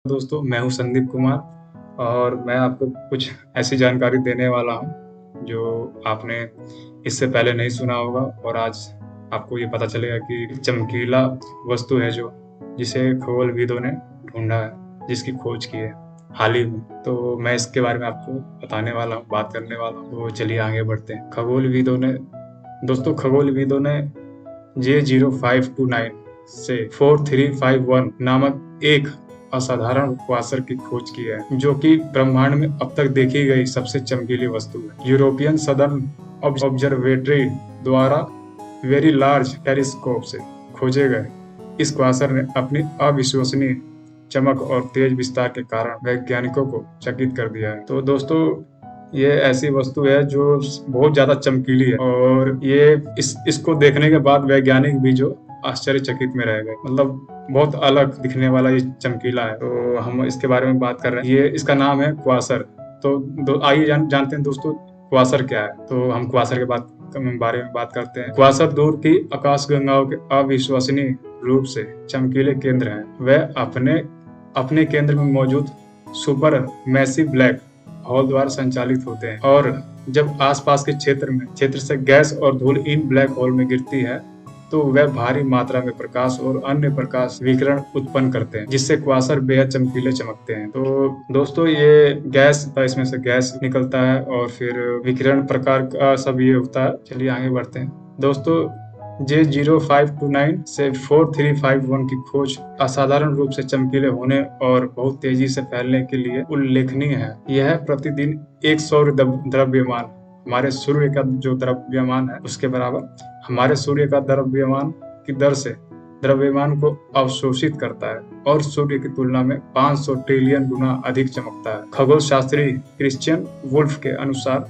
दोस्तों, मैं हूँ संदीप कुमार और मैं आपको कुछ ऐसी जानकारी देने वाला हूँ, जो आपने इससे पहले नहीं सुना होगा और आज आपको ये पता चलेगा कि चमकीला वस्तु है जो जिसे खगोलविदों ने ढूँढा है, जिसकी खोज की है हाल ही में। तो मैं इसके बारे में आपको बताने वाला हूँ, बात करने वाला हूँ। तो चलिए आगे बढ़ते हैं। खगोलविदों ने J0529 से 4351 नामक एक असाधारण क्वासर की खोज की है, जो कि ब्रह्मांड में अब तक देखी गई सबसे चमकीली वस्तु है। यूरोपियन सदर्न ऑब्जर्वेटरी द्वारा वेरी लार्ज टेलीस्कोप से खोजे गए इस क्वासर ने अपनी अविश्वसनीय चमक और तेज विस्तार के कारण वैज्ञानिकों को चकित कर दिया है। तो दोस्तों, ये ऐसी वस्तु है जो बहुत ज्यादा चमकीली है और ये इसको देखने के बाद वैज्ञानिक भी जो आश्चर्यचकित में रह गए। मतलब बहुत अलग दिखने वाला ये चमकीला है। तो हम इसके बारे में बात कर रहे हैं। ये इसका नाम है क्वासर। तो आइए जानते हैं दोस्तों, क्वासर क्या है। तो हम क्वासर के बारे में बात करते हैं। क्वासर दूर की आकाशगंगाओं के अविश्वसनीय रूप से चमकीले केंद्र हैं। वह अपने केंद्र में मौजूद सुपर मैसिव ब्लैक होल द्वारा संचालित होते हैं और जब आसपास के क्षेत्र से गैस और धूल इन ब्लैक होल में गिरती है तो वह भारी मात्रा में प्रकाश और अन्य प्रकाश विकिरण उत्पन्न करते हैं, जिससे क्वासर बेहद चमकीले चमकते हैं। तो दोस्तों, ये इसमें से गैस निकलता है और फिर विकिरण प्रकार का सब ये होता है। चलिए आगे बढ़ते हैं दोस्तों। J0529 से 4351 की खोज असाधारण रूप से चमकीले होने और बहुत तेजी से फैलने के लिए उल्लेखनीय है। यह प्रतिदिन एक सौर द्रव्यमान हमारे सूर्य का जो द्रव्यमान है उसके बराबर हमारे सूर्य का द्रव्यमान की दर से द्रव्यमान को अवशोषित करता है और सूर्य की तुलना में 500 ट्रिलियन गुना अधिक चमकता है। खगोल शास्त्री क्रिश्चियन वुल्फ के अनुसार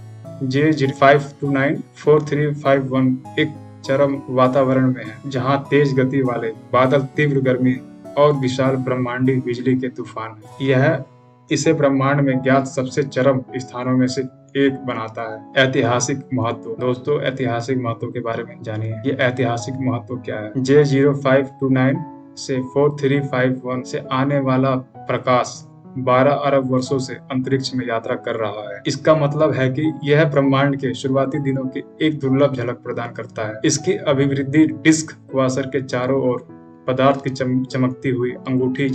J0529 4351 एक चरम वातावरण में है, जहां तेज गति वाले बादल, तीव्र गर्मी और विशाल ब्रह्मांडीय बिजली के तूफान है। यह इसे ब्रह्मांड में ज्ञात सबसे चरम स्थानों में से एक बनाता है। ऐतिहासिक महत्व दोस्तों, ऐतिहासिक महत्व के बारे में जानिए। ये ऐतिहासिक महत्व क्या है। J0529 से 4351 से आने वाला प्रकाश 12 अरब वर्षों से अंतरिक्ष में यात्रा कर रहा है। इसका मतलब है कि यह ब्रह्मांड के शुरुआती दिनों की एक दुर्लभ झलक प्रदान करता है। इसकी अभिवृद्धि डिस्क क्वासर के चारों ओर पदार्थ की चमकती हुई अंगूठी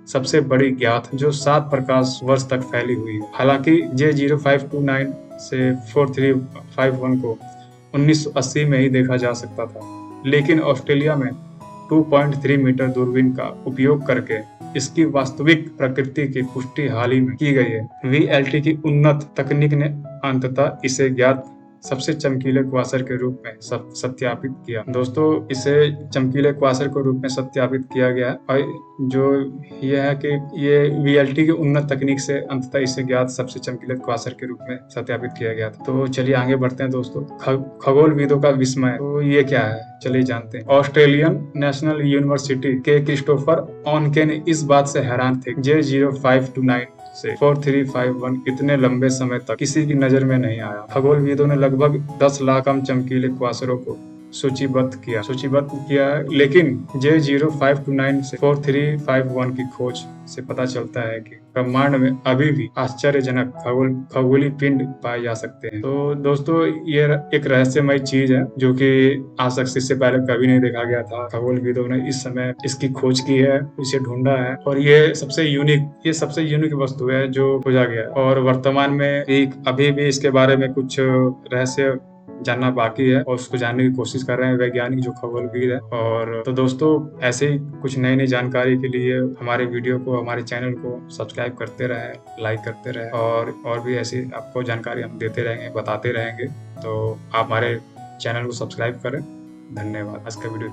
सबसे बड़ी ज्ञात, जो 7 प्रकाश वर्ष तक फैली हुई है। हालांकि J0529 से 4351 को 1980 में ही देखा जा सकता था, लेकिन ऑस्ट्रेलिया में 2.3 मीटर दूरबीन का उपयोग करके इसकी वास्तविक प्रकृति की पुष्टि हाल ही में की गई है। VLT की उन्नत तकनीक ने अंततः इसे ज्ञात सबसे चमकीले क्वासर के रूप में सत्यापित किया। दोस्तों, इसे चमकीले क्वासर के रूप में सत्यापित किया गया है और जो ये है कि ये VLT की उन्नत तकनीक से अंततः इसे ज्ञात सबसे चमकीले क्वासर के रूप में सत्यापित किया गया था। तो चलिए आगे बढ़ते हैं दोस्तों। खगोलविदों का विस्मय, तो ये क्या है, चलिए जानते हैं। ऑस्ट्रेलियन नेशनल यूनिवर्सिटी के क्रिस्टोफर ऑनकेन इस बात से हैरान थे। J0529 से 4351 इतने लंबे समय तक किसी की नजर में नहीं आया। खगोलविदों ने लगभग 10 लाख कम चमकीले क्वासरों को सूचीबद्ध किया, लेकिन J0529 से 4351 की खोज से पता चलता है कि ब्रह्मांड में अभी भी आश्चर्यजनक खगोलीय पिंड पाए जा सकते हैं। तो दोस्तों, ये एक रहस्यमय चीज है जो कि आज तक इससे पहले कभी नहीं देखा गया था। खगोलविदों ने इस समय इसकी खोज की है, इसे ढूंढा है और ये सबसे यूनिक वस्तु है जो खोजा गया है। और वर्तमान में अभी भी इसके बारे में कुछ रहस्य जानना बाकी है और उसको जानने की कोशिश कर रहे हैं वैज्ञानिक जो खगोलविद है। और तो दोस्तों, ऐसे ही कुछ नई नई जानकारी के लिए हमारे चैनल को सब्सक्राइब करते रहें, लाइक करते रहें और भी ऐसी आपको जानकारी हम देते रहेंगे, बताते रहेंगे। तो आप हमारे चैनल को सब्सक्राइब करें। धन्यवाद। आज का वीडियो